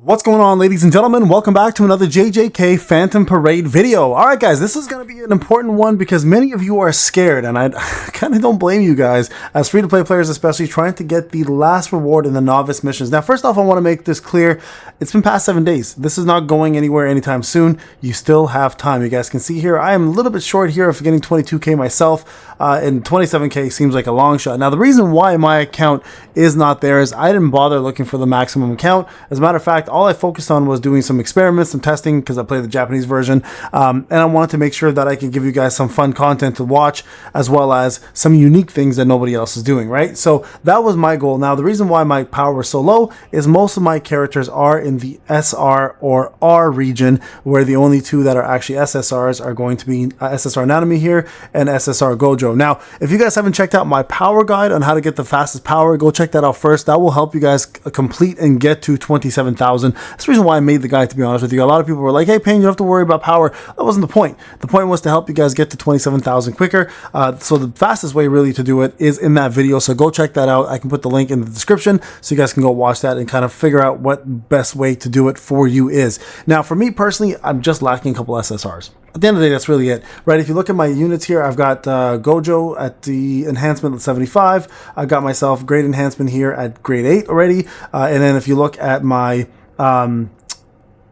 What's going on, ladies and gentlemen? Welcome back to another JJK Phantom Parade video. Alright guys, this is going to be an important one because many of you are scared, and I kind of don't blame you guys, as free-to-play players especially, trying to get the last reward in the novice missions. Now first off, I want to make this clear, it's been past 7 days. This is not going anywhere anytime soon. You still have time. You guys can see here, I am a little bit short here of getting 22k myself, and 27k seems like a long shot. Now the reason why my account is not there is I didn't bother looking for the maximum account. As a matter of fact, all I focused on was doing some experiments, some testing, because I play the Japanese version, and I wanted to make sure that I can give you guys some fun content to watch, as well as some unique things that nobody else is doing, right? So that was my goal. Now the reason why my power was so low is most of my characters are in the SR or R region, where the only two that are actually SSRs are going to be SSR Nanami here and SSR Gojo. Now if you guys haven't checked out my power guide on how to get the fastest power, go check that out first. That will help you guys complete and get to 27,000. That's the reason why I made the guide, to be honest with you. A lot of people were like, hey Payne, you don't have to worry about power. That wasn't the point. The point was to help you guys get to 27,000 quicker. So the fastest way really to do it is in that video. So go check that out. I can put the link in the description so you guys can go watch that and kind of figure out what best way to do it for you is. Now for me personally, I'm just lacking a couple SSRs. At the end of the day, that's really it, right? If you look at my units here, I've got Gojo at the enhancement at 75. I've got myself grade enhancement here at grade 8 already. And then if you look at my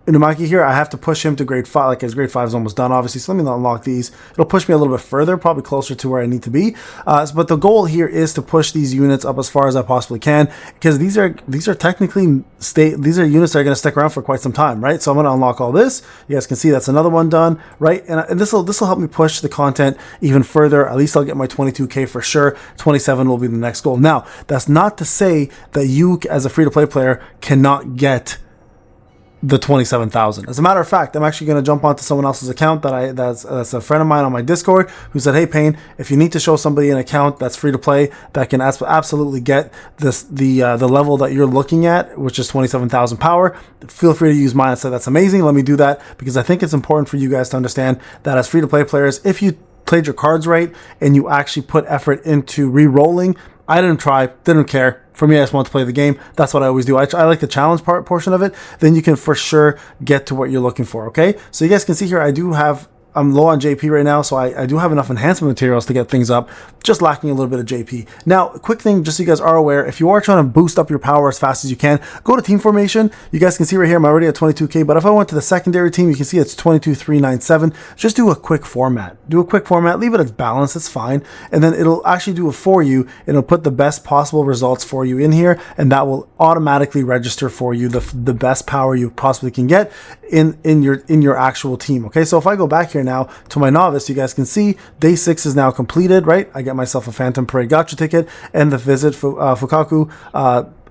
Inumaki here, I have to push him to grade 5, like his grade 5 is almost done, obviously, so let me not unlock these. It'll push me a little bit further, probably closer to where I need to be. But the goal here is to push these units up as far as I possibly can, because these are technically units that are going to stick around for quite some time, right? So I'm going to unlock all this. You guys can see that's another one done, right? And this will help me push the content even further. At least I'll get my 22k for sure. 27 will be the next goal. Now, that's not to say that you, as a free-to-play player, cannot get the 27,000. As a matter of fact, I'm actually going to jump onto someone else's account that's a friend of mine on my Discord, who said, hey Payne, if you need to show somebody an account that's free to play that can absolutely get the level that you're looking at, which is 27,000 power, feel free to use mine. I said, that's amazing. Let me do that, because I think it's important for you guys to understand that as free to play players, if you played your cards right and you actually put effort into re-rolling, I didn't try, didn't care. For me, I just want to play the game. That's what I always do. I like the challenge portion of it. Then you can for sure get to what you're looking for, okay? So you guys can see here, I'm low on JP right now, so I do have enough enhancement materials to get things up, just lacking a little bit of JP. Now, a quick thing, just so you guys are aware, if you are trying to boost up your power as fast as you can, go to team formation. You guys can see right here, I'm already at 22k, but if I went to the secondary team, you can see it's 22,397. Just do a quick format. Do a quick format, leave it as balanced, it's fine, and then it'll actually do it for you. It'll put the best possible results for you in here, and that will automatically register for you the best power you possibly can get in your actual team. Okay, so if I go back here now to my novice, you guys can see day 6 is now completed, right? I get myself a Phantom Parade Gacha ticket and the visit Fukaku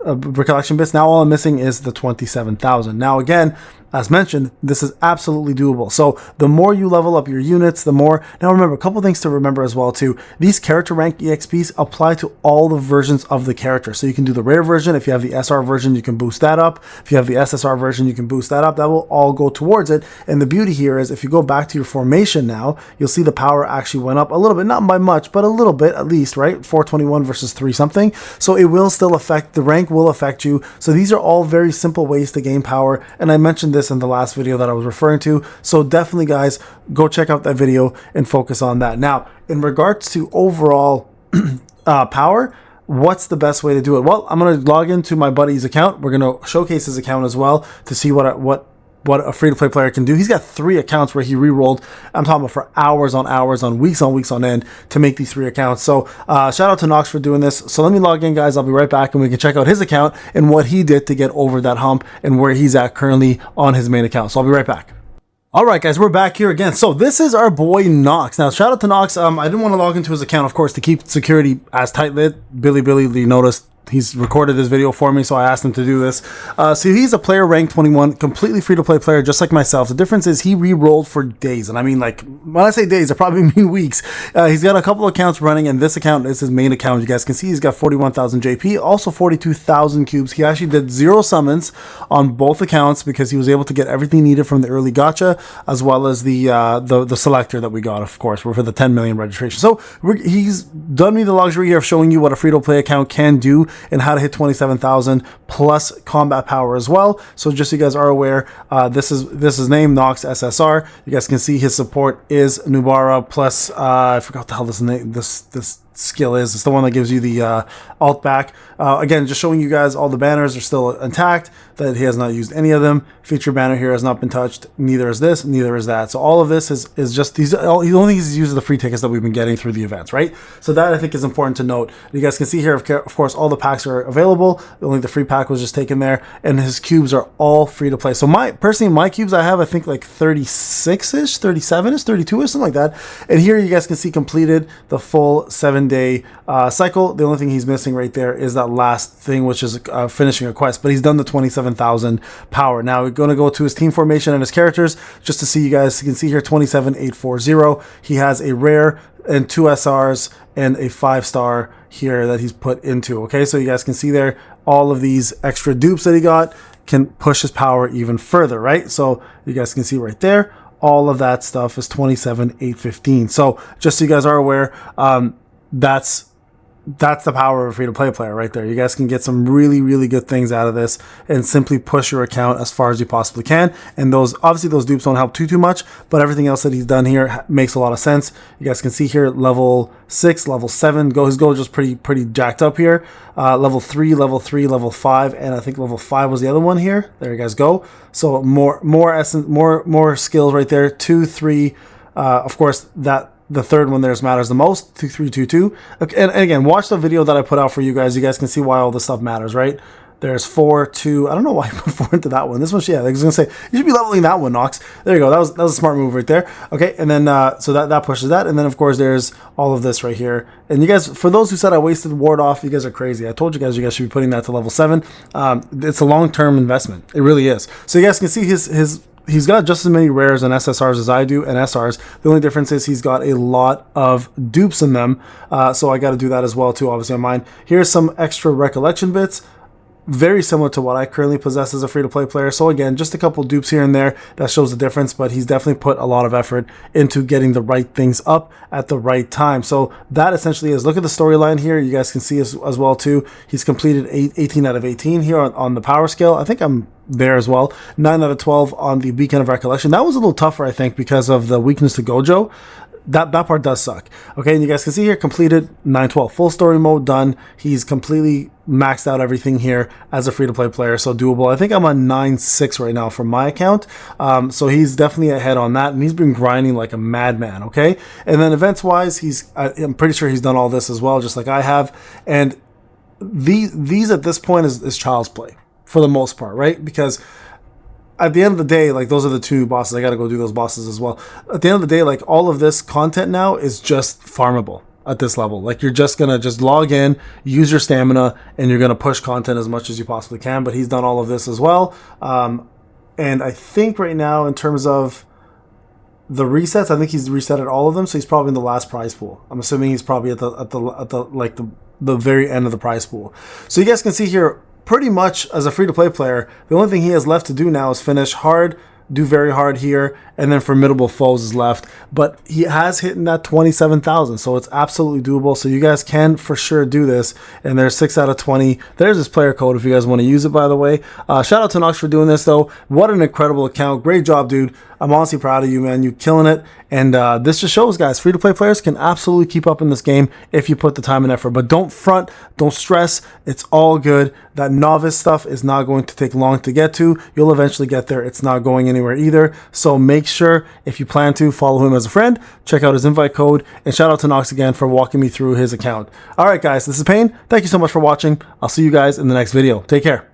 recollection bits. Now all I'm missing is the 27,000. Now again, as mentioned, this is absolutely doable. So the more you level up your units, the more. Now remember, a couple things to remember as well too. These character rank EXPs apply to all the versions of the character. So you can do the rare version. If you have the SR version, you can boost that up. If you have the SSR version, you can boost that up. That will all go towards it. And the beauty here is if you go back to your formation now, you'll see the power actually went up a little bit, not by much, but a little bit at least, right? 421 versus 3 something. So it will still affect, the rank will affect you. So these are all very simple ways to gain power. And I mentioned this in the last video that I was referring to, so definitely guys, go check out that video and focus on that. Now in regards to overall power, what's the best way to do it? Well, I'm going to log into my buddy's account. We're going to showcase his account as well to see what a free-to-play player can do. He's got 3 accounts where he re-rolled, I'm talking about for hours on weeks on end to make these 3 accounts. So shout out to Nox for doing this. So let me log in, guys. I'll be right back and we can check out his account and what he did to get over that hump and where he's at currently on his main account. So I'll be right back. Alright guys, we're back here again. So this is our boy Nox. Now shout out to Nox. I didn't want to log into his account, of course, to keep security as tight-lit. Billy, you noticed he's recorded this video for me, so I asked him to do this. So he's a player ranked 21, completely free-to-play player, just like myself. The difference is he re-rolled for days, and I mean, like, when I say days, I probably mean weeks. He's got a couple accounts running, and this account is his main account. You guys can see he's got 41,000 JP, also 42,000 cubes. He actually did 0 summons on both accounts because he was able to get everything needed from the early gacha, as well as the selector that we got, of course, for the 10 million registration. So he's done me the luxury here of showing you what a free-to-play account can do and how to hit 27,000 plus combat power as well. So just so you guys are aware, this is named Nox SSR. You guys can see his support is Nubara plus I forgot what the hell this skill is. It's the one that gives you the alt back. Again, just showing you guys all the banners are still intact, that he has not used any of them. Feature banner here has not been touched. Neither is this, neither is that. So all of this is just these. The only thing he's using the free tickets that we've been getting through the events, right? So that I think is important to note. You guys can see here, of course, all the packs are available. Only the free pack was just taken there, and his cubes are all free to play. So personally, my cubes I have, I think like 36-ish, 37-ish, 32-ish, something like that. And here you guys can see completed the full 7-day cycle. The only thing he's missing right there is that last thing, which is finishing a quest, but he's done the 27,000 power. Now we're going to go to his team formation and his characters just to see. You guys can see here 27840. He has a rare and 2 SRs and a 5-star here that he's put into. Okay, so you guys can see there all of these extra dupes that he got can push his power even further, right? So you guys can see right there, all of that stuff is 27,815. So just so you guys are aware, that's the power of a free-to-play player right there. You guys can get some really, really good things out of this and simply push your account as far as you possibly can. And those, obviously those dupes don't help too much, but everything else that he's done here makes a lot of sense. You guys can see here, level 6, level 7, his goal is just pretty jacked up here. Level 3, level 3, level 5, and I think level 5 was the other one here. There you guys go. So more skills right there. 2, 3, of course, the third one there matters the most. 2, 3, 2, 2. Okay, and again, watch the video that I put out for you guys. You guys can see why all this stuff matters, right? There's 4, 2. I don't know why I put 4 into that one. This one, yeah, I was gonna say you should be leveling that one, Nox. There you go. That was a smart move right there. Okay, and then so that pushes that, and then of course there's all of this right here. And you guys, for those who said I wasted ward off, you guys are crazy. I told you guys should be putting that to level 7. It's a long-term investment. It really is. So you guys can see he's got just as many rares and SSRs as I do, and SRs. The only difference is he's got a lot of dupes in them. So I got to do that as well too, obviously on mine. Here's some extra recollection bits. Very similar to what I currently possess as a free-to-play player. So again, just a couple dupes here and there that shows the difference, but he's definitely put a lot of effort into getting the right things up at the right time. So that essentially is, look at the storyline here. You guys can see as well too. He's completed 18 out of 18 here on the power scale. I think I'm there as well. 9 out of 12 on the Beacon of Recollection. That was a little tougher, I think, because of the weakness to Gojo. That part does suck. Okay, and you guys can see here, completed 912. Full story mode done. He's completely maxed out everything here as a free-to-play player, so doable. I think I'm on 9.6 right now for my account. So he's definitely ahead on that, and he's been grinding like a madman, okay? And then events-wise, I'm pretty sure he's done all this as well, just like I have. And these at this point is child's play, for the most part, right? Because at the end of the day, like, those are the 2 bosses. I got to go do those bosses as well. At the end of the day, like, all of this content now is just farmable at this level. Like, you're just going to log in, use your stamina, and you're going to push content as much as you possibly can. But he's done all of this as well. And I think right now, in terms of the resets, I think he's resetted all of them. So he's probably in the last prize pool. I'm assuming he's probably at the very end of the prize pool. So you guys can see here, pretty much as a free-to-play player, the only thing he has left to do now is finish hard, do very hard here, and then formidable foes is left. But he has hit that 27,000, so it's absolutely doable. So you guys can for sure do this. And there's 6 out of 20. There's his player code if you guys want to use it, by the way. Shout out to Nox for doing this, though. What an incredible account. Great job, dude. I'm honestly proud of you, man. You're killing it. And this just shows, guys, free-to-play players can absolutely keep up in this game if you put the time and effort. But don't front, don't stress. It's all good. That novice stuff is not going to take long to get to. You'll eventually get there. It's not going anywhere either. So make sure, if you plan to, follow him as a friend. Check out his invite code. And shout out to Nox again for walking me through his account. All right, guys, this is Payne. Thank you so much for watching. I'll see you guys in the next video. Take care.